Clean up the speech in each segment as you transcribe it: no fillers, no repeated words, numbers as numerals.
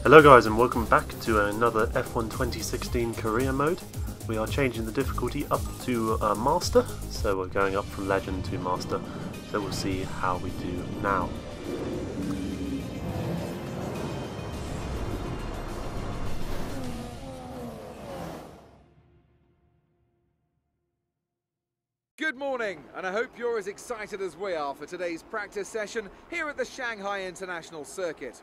Hello guys, and welcome back to another F1 2016 career mode. We are changing the difficulty up to Master, so we're going up from Legend to Master, so we'll see how we do now. Good morning, and I hope you're as excited as we are for today's practice session here at the Shanghai International Circuit.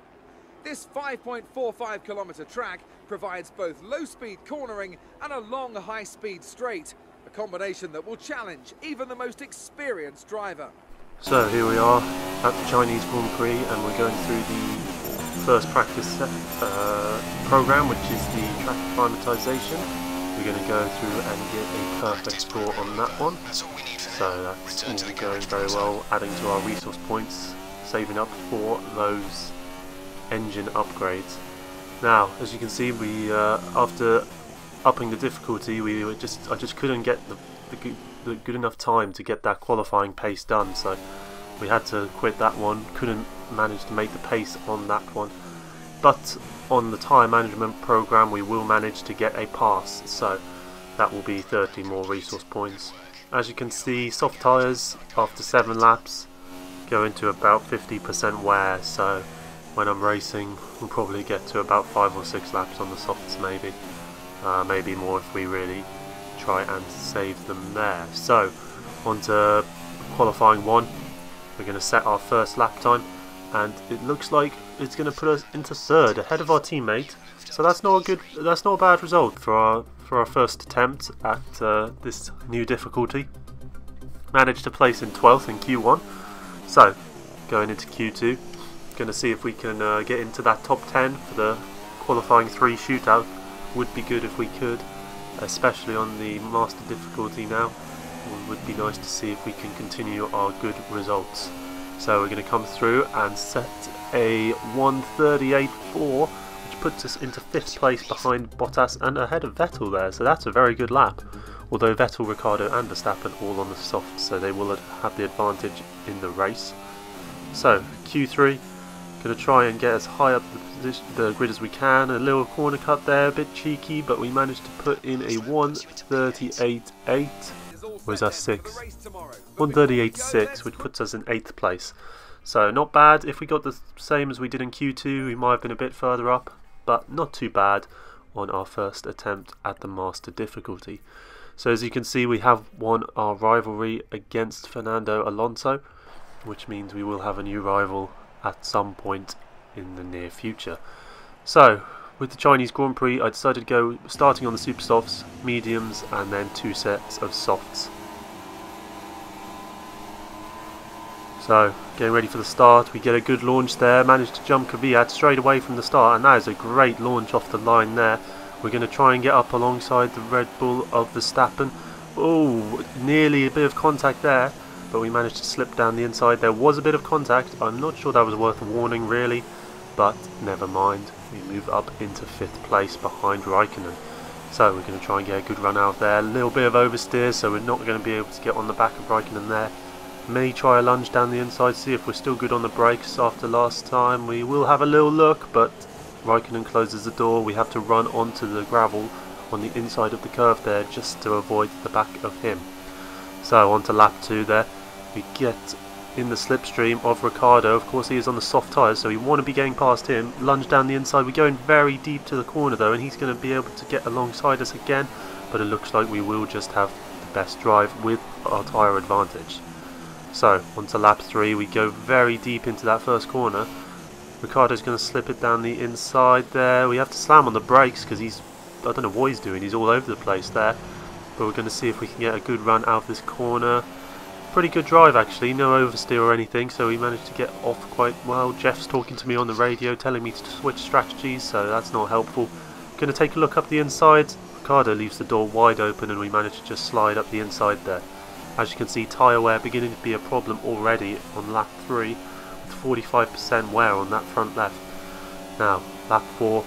This 5.45 kilometre track provides both low-speed cornering and a long high-speed straight, a combination that will challenge even the most experienced driver. So here we are at the Chinese Grand Prix, and we're going through the first practice program, which is the track acclimatization. We're going to go through and get a perfect score on that one. So that's all going very well, adding to our resource points, saving up for those engine upgrades. Now, as you can see, we after upping the difficulty, I just couldn't get the good enough time to get that qualifying pace done, so we had to quit that one. Couldn't manage to make the pace on that one, but on the tyre management program we will manage to get a pass, so that will be 30 more resource points. As you can see, soft tyres after 7 laps go into about 50% wear, so when I'm racing we'll probably get to about 5 or 6 laps on the softs, maybe more if we really try and save them there. So on to qualifying 1, we're going to set our first lap time, and it looks like it's going to put us into 3rd ahead of our teammate, so that's not a bad result for our first attempt at this new difficulty. Managed to place in 12th in Q1, so going into Q2, going to see if we can get into that top 10 for the qualifying 3 shootout. Would be good if we could, especially on the master difficulty now. It would be nice to see if we can continue our good results. So we're going to come through and set a 1:38.4, which puts us into 5th place behind Bottas and ahead of Vettel there, so that's a very good lap. Although Vettel, Ricciardo and Verstappen all on the softs, so they will have the advantage in the race. So Q3, going to try and get as high up the grid as we can. A little corner cut there, a bit cheeky, but we managed to put in a 1:38.8. Was our 6? 1:38.6, which puts us in 8th place. So not bad. If we got the same as we did in Q2, we might have been a bit further up, but not too bad on our first attempt at the master difficulty. So as you can see, we have won our rivalry against Fernando Alonso, which means we will have a new rival at some point in the near future. So with the Chinese Grand Prix, I decided to go starting on the super softs, mediums, and then 2 sets of softs. So getting ready for the start, we get a good launch there, managed to jump Kvyat straight away from the start, and that is a great launch off the line there. We're going to try and get up alongside the Red Bull of Verstappen. Oh, nearly a bit of contact there, but we managed to slip down the inside. There was a bit of contact. I'm not sure that was worth a warning really, but never mind. We move up into 5th place behind Raikkonen. So we're going to try and get a good run out of there. A little bit of oversteer, so we're not going to be able to get on the back of Raikkonen there. May try a lunge down the inside, see if we're still good on the brakes after last time. We will have a little look, but Raikkonen closes the door. We have to run onto the gravel on the inside of the curve there just to avoid the back of him. So on to lap 2 there. We get in the slipstream of Ricciardo. Of course, he is on the soft tyres, so we want to be getting past him. Lunge down the inside. We're going very deep to the corner though, and he's going to be able to get alongside us again, but it looks like we will just have the best drive with our tyre advantage. So on to lap 3, we go very deep into that first corner. Ricciardo's going to slip it down the inside there. We have to slam on the brakes because I don't know what he's doing, he's all over the place there. But we're going to see if we can get a good run out of this corner. Pretty good drive actually, no oversteer or anything, so we managed to get off quite well. Jeff's talking to me on the radio telling me to switch strategies, so that's not helpful. Going to take a look up the inside. Ricciardo leaves the door wide open and we managed to just slide up the inside there. As you can see, tyre wear beginning to be a problem already on lap 3, with 45% wear on that front left. Now, lap 4,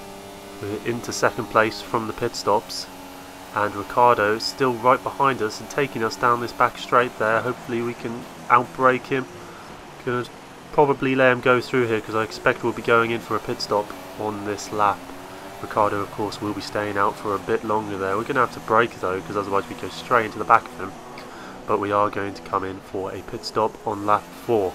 we're into 2nd place from the pit stops, and Ricciardo is still right behind us and taking us down this back straight there. Hopefully we can outbrake him. Gonna probably let him go through here because I expect we'll be going in for a pit stop. on this lap. Ricciardo, of course, will be staying out for a bit longer there. We're going to have to brake though, because otherwise we go straight into the back of him. But we are going to come in for a pit stop on lap 4.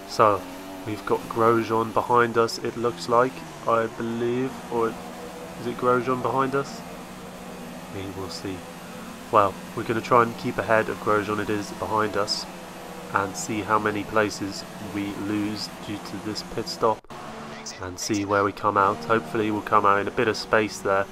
So we've got Grosjean behind us, it looks like, I believe. Or is it Grosjean behind us? We will see. Well, we're going to try and keep ahead of Grosjean, it is behind us, and see how many places we lose due to this pit stop, and see where we come out. Hopefully we'll come out in a bit of space there.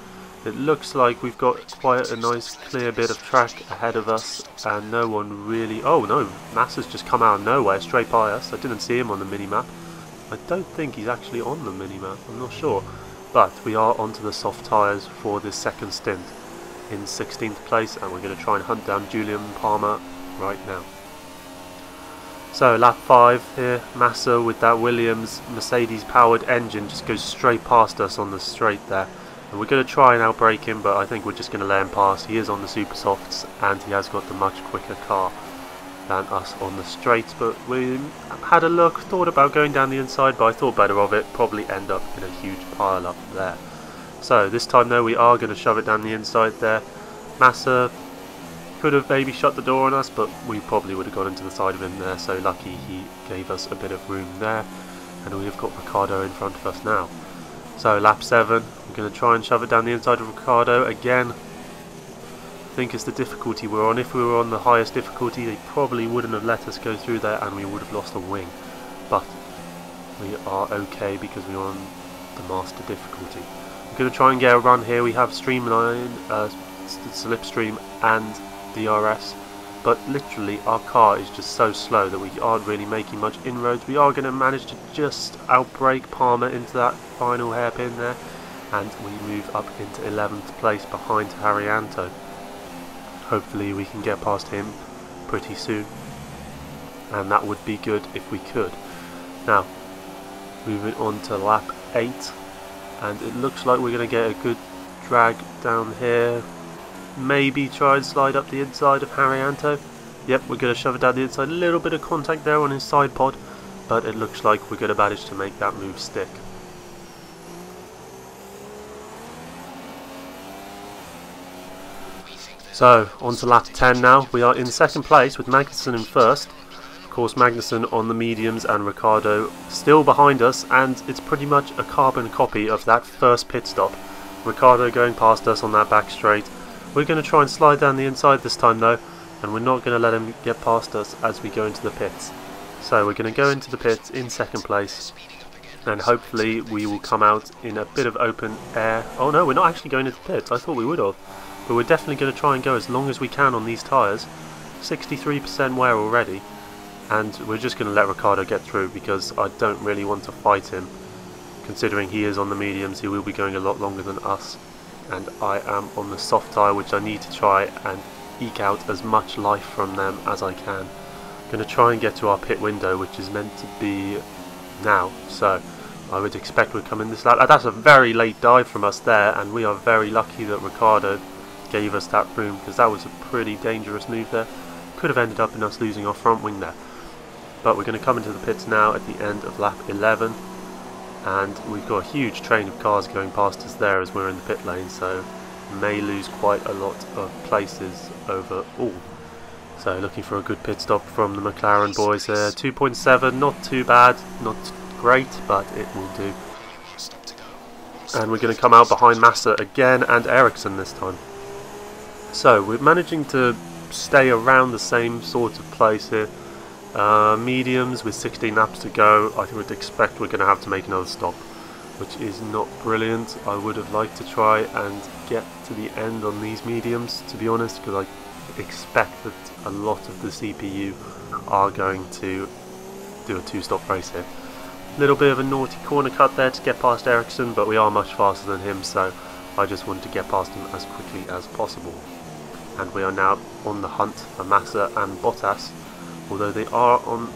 It looks like we've got quite a nice clear bit of track ahead of us, and no one really... Oh no, Massa's just come out of nowhere straight by us. I didn't see him on the mini-map. I don't think he's actually on the mini-map, I'm not sure. But we are onto the soft tyres for this second stint in 16th place, and we're going to try and hunt down Julian Palmer right now. So lap 5 here, Massa with that Williams Mercedes powered engine just goes straight past us on the straight there. And we're going to try and outbrake him, but I think we're just going to let him pass. He is on the super softs and he has got the much quicker car than us on the straights. But we had a look, thought about going down the inside, but I thought better of it, probably end up in a huge pile up there. So this time though we are going to shove it down the inside there. Massa could have maybe shut the door on us, but we probably would have gone into the side of him there, so lucky he gave us a bit of room there. And we've got Ricciardo in front of us now. So lap 7, we're going to try and shove it down the inside of Ricciardo again. I think it's the difficulty we're on. If we were on the highest difficulty, they probably wouldn't have let us go through there and we would have lost a wing. But we are okay because we're on the master difficulty. We're going to try and get a run here. We have Streamline, Slipstream and DRS, but literally our car is just so slow that we aren't really making much inroads. We are going to manage to just outbrake Palmer into that final hairpin there, and we move up into 11th place behind Haryanto. Hopefully we can get past him pretty soon, and that would be good if we could. Now moving on to lap 8, and it looks like we're going to get a good drag down here. Maybe try and slide up the inside of Haryanto. Yep, we're going to shove it down the inside. A little bit of contact there on his side pod, but it looks like we're going to manage to make that move stick. So, on to lap 10 now. We are in second place with Magnussen in first. Of course, Magnussen on the mediums and Ricciardo still behind us, and it's pretty much a carbon copy of that first pit stop. Ricciardo going past us on that back straight. We're going to try and slide down the inside this time though, and we're not going to let him get past us as we go into the pits. So we're going to go into the pits in second place, and hopefully we will come out in a bit of open air. Oh no, we're not actually going into the pits. I thought we would have, but we're definitely going to try and go as long as we can on these tyres. 63% wear already, and we're just going to let Ricciardo get through because I don't really want to fight him. Considering he is on the mediums, he will be going a lot longer than us, and I am on the soft tyre, which I need to try and eke out as much life from them as I can. I'm going to try and get to our pit window, which is meant to be now, so I would expect we'll come in this lap. That's a very late dive from us there, and we are very lucky that Ricciardo gave us that room, because that was a pretty dangerous move there. Could have ended up in us losing our front wing there. But we're going to come into the pits now at the end of lap 11. And we've got a huge train of cars going past us there as we're in the pit lane, so may lose quite a lot of places overall. So looking for a good pit stop from the McLaren boys here. 2.7, not too bad, not great, but it will do. And we're going to come out behind Massa again and Ericsson this time. So we're managing to stay around the same sort of place here. Mediums with 16 laps to go. I would expect we're going to have to make another stop, which is not brilliant. I would have liked to try and get to the end on these mediums, to be honest, because I expect that a lot of the CPU are going to do a two-stop race here. Little bit of a naughty corner cut there to get past Ericsson, but we are much faster than him, so I just wanted to get past him as quickly as possible. And we are now on the hunt for Massa and Bottas. Although they are on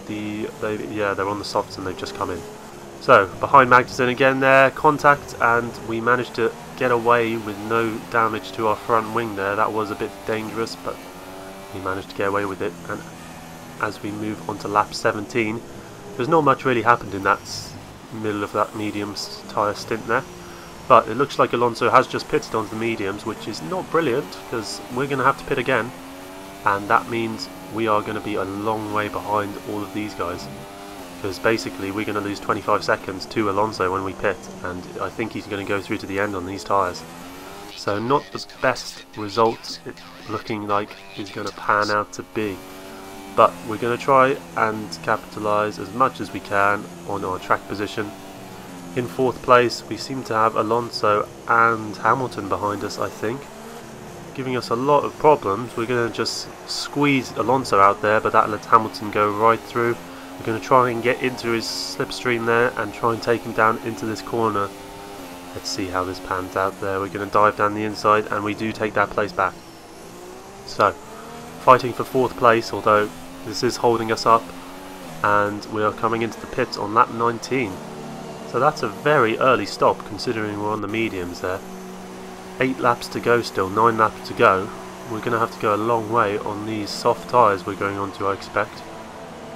the, they're on the softs and they've just come in. So behind Magnussen again there, contact, and we managed to get away with no damage to our front wing there. That was a bit dangerous, but we managed to get away with it. And as we move on to lap 17, there's not much really happened in that middle of that mediums tyre stint there. But it looks like Alonso has just pitted onto the mediums, which is not brilliant because we're going to have to pit again, and that means we are going to be a long way behind all of these guys, because basically we're going to lose 25 seconds to Alonso when we pit, and I think he's going to go through to the end on these tyres. So not the best result it's looking like is going to pan out to be, but we're going to try and capitalise as much as we can on our track position. In 4th place we seem to have Alonso and Hamilton behind us, I think, giving us a lot of problems. We're going to just squeeze Alonso out there, but that lets Hamilton go right through. We're going to try and get into his slipstream there and try and take him down into this corner. Let's see how this pans out there. We're going to dive down the inside, and we do take that place back. So, fighting for 4th place, although this is holding us up, and we are coming into the pits on lap 19. So that's a very early stop considering we're on the mediums there. 8 laps to go still, 9 laps to go. We're going to have to go a long way on these soft tyres we're going on to, I expect.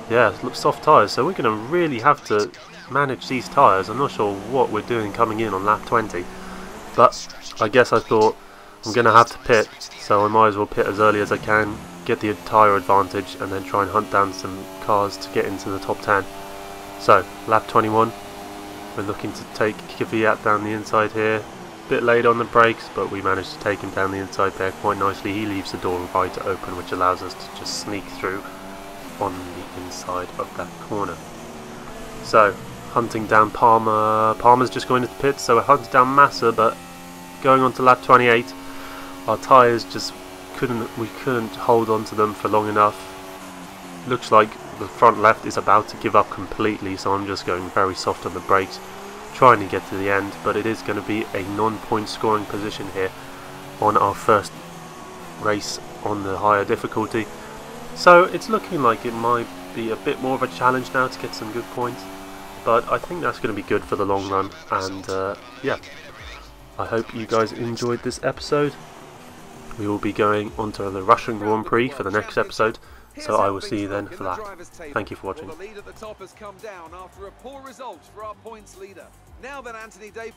Yeah, soft tyres, so we're going to really have to manage these tyres. I'm not sure what we're doing coming in on lap 20. But I guess I thought I'm going to have to pit, so I might as well pit as early as I can, get the tyre advantage, and then try and hunt down some cars to get into the top 10. So, lap 21. We're looking to take Kvyat down the inside here. Bit late on the brakes, but we managed to take him down the inside there quite nicely. He leaves the door right open, which allows us to just sneak through on the inside of that corner. So, hunting down Palmer. Palmer's just going into the pits, so we're hunting down Massa, but going on to lap 28, our tyres just couldn't hold on to them for long enough. Looks like the front left is about to give up completely, so I'm just going very soft on the brakes, trying to get to the end, but it is going to be a non-point scoring position here on our first race on the higher difficulty. So it's looking like it might be a bit more of a challenge now to get some good points, but I think that's going to be good for the long run. And yeah, I hope you guys enjoyed this episode. We will be going on to the Russian Grand Prix for the next episode, so I will see you then for that. Thank you for watching. The lead at the top has come down after a poor result for our points leader. Now then, Anthony Dave.